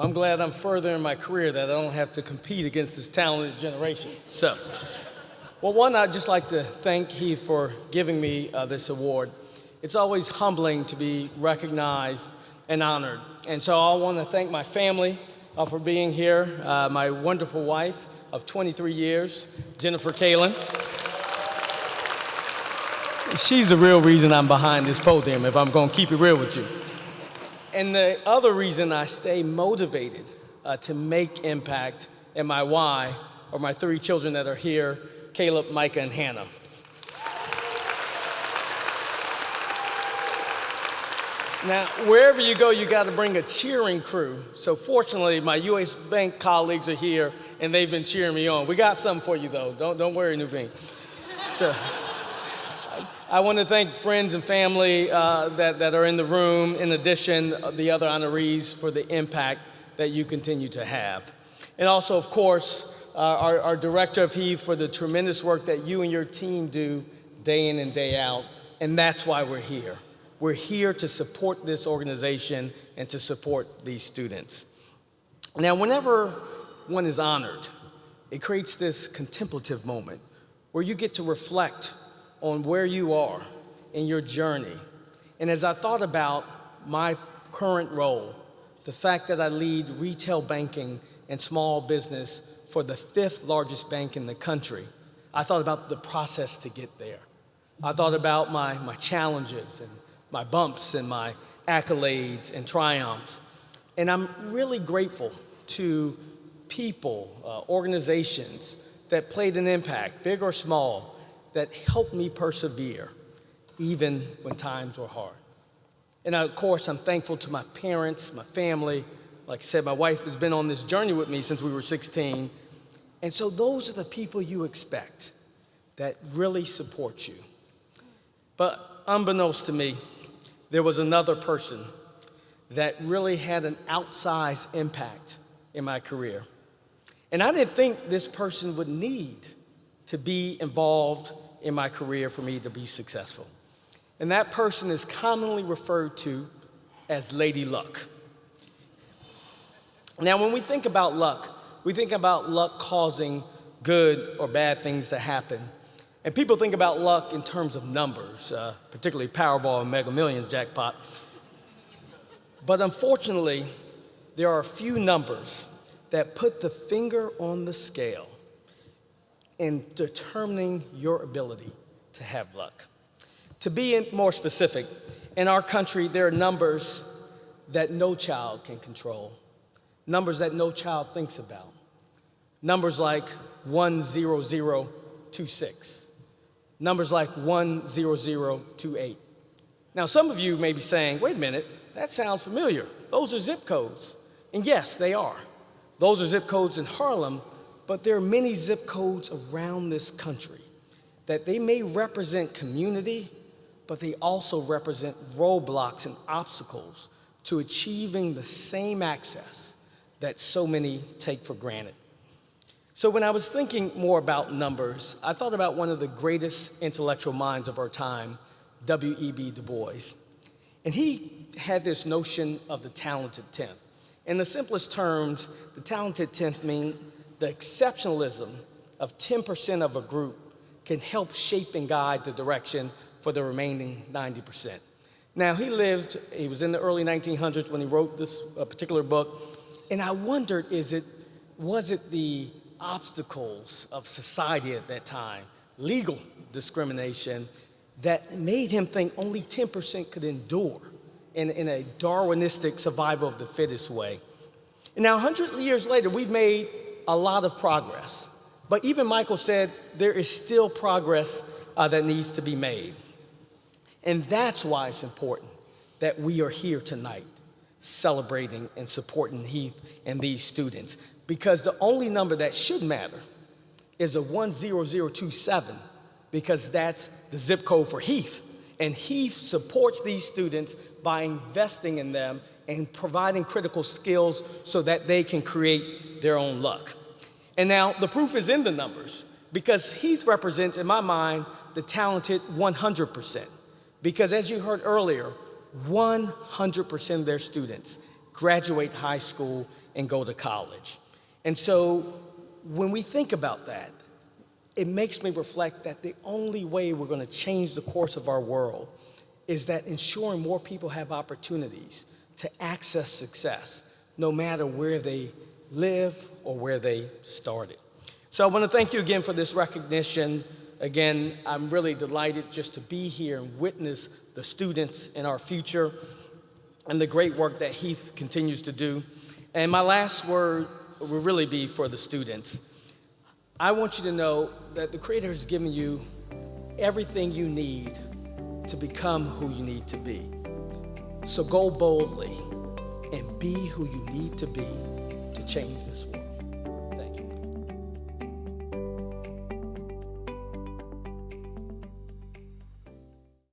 I'm glad I'm further in my career that I don't have to compete against this talented generation. Well, one, I'd just like to thank HEAF for giving me this award. It's always humbling to be recognized and honored. And so I want to thank my family for being here, my wonderful wife of 23 years, Jennifer Kaalund. She's the real reason I'm behind this podium, if I'm going to keep it real with you. And the other reason I stay motivated to make impact, and my why, are my three children that are here, Caleb, Micah, and Hannah. Now, wherever you go, you got to bring a cheering crew. So fortunately, my U.S. Bank colleagues are here, and they've been cheering me on. We got something for you, though. Don't worry, Nuveen. So I want to thank friends and family that are in the room, in addition, the other honorees, for the impact that you continue to have. And also, of course, our director of HEAF for the tremendous work that you and your team do day in and day out. And that's why we're here. We're here to support this organization and to support these students. Now, whenever one is honored, it creates this contemplative moment where you get to reflect on where you are in your journey. And as I thought about my current role, the fact that I lead retail banking and small business for the 5th largest bank in the country, I thought about the process to get there. I thought about my challenges and my bumps and my accolades and triumphs. And I'm really grateful to people, organizations that played an impact, big or small, that helped me persevere, even when times were hard. And of course, I'm thankful to my parents, my family. Like I said, my wife has been on this journey with me since we were 16. And so those are the people you expect that really support you. But unbeknownst to me, there was another person that really had an outsized impact in my career. And I didn't think this person would need to be involved in my career for me to be successful. And that person is commonly referred to as Lady Luck. Now, when we think about luck, we think about luck causing good or bad things to happen. And people think about luck in terms of numbers, particularly Powerball and Mega Millions jackpot. But unfortunately, there are a few numbers that put the finger on the scale in determining your ability to have luck. To be more specific, in our country, there are numbers that no child can control, numbers that no child thinks about, numbers like 10026, numbers like 10028. Now, some of you may be saying, wait a minute, that sounds familiar. Those are zip codes. And yes, they are. Those are zip codes in Harlem, but there are many zip codes around this country that they may represent community, but they also represent roadblocks and obstacles to achieving the same access that so many take for granted. So when I was thinking more about numbers, I thought about one of the greatest intellectual minds of our time, W.E.B. Du Bois. And he had this notion of the talented 10th. In the simplest terms, the talented 10th mean the exceptionalism of 10% of a group can help shape and guide the direction for the remaining 90%. Now, he was in the early 1900s when he wrote this particular book, and I wondered, was it the obstacles of society at that time, legal discrimination, that made him think only 10% could endure in a Darwinistic survival of the fittest way? And now, 100 years later, we've made a lot of progress. But even Michael said there is still progress that needs to be made. And that's why it's important that we are here tonight celebrating and supporting HEAF and these students. Because the only number that should matter is a 10027, because that's the zip code for HEAF. And HEAF supports these students by investing in them and providing critical skills so that they can create their own luck. And now the proof is in the numbers, because HEAF represents, in my mind, the talented 100%. Because as you heard earlier, 100% of their students graduate high school and go to college. And so when we think about that, it makes me reflect that the only way we're going to change the course of our world is that ensuring more people have opportunities to access success, no matter where they live or where they started. So I want to thank you again for this recognition. Again, I'm really delighted just to be here and witness the students in our future and the great work that HEAF continues to do. And my last word will really be for the students. I want you to know that the Creator has given you everything you need to become who you need to be. So go boldly and be who you need to be to change this world.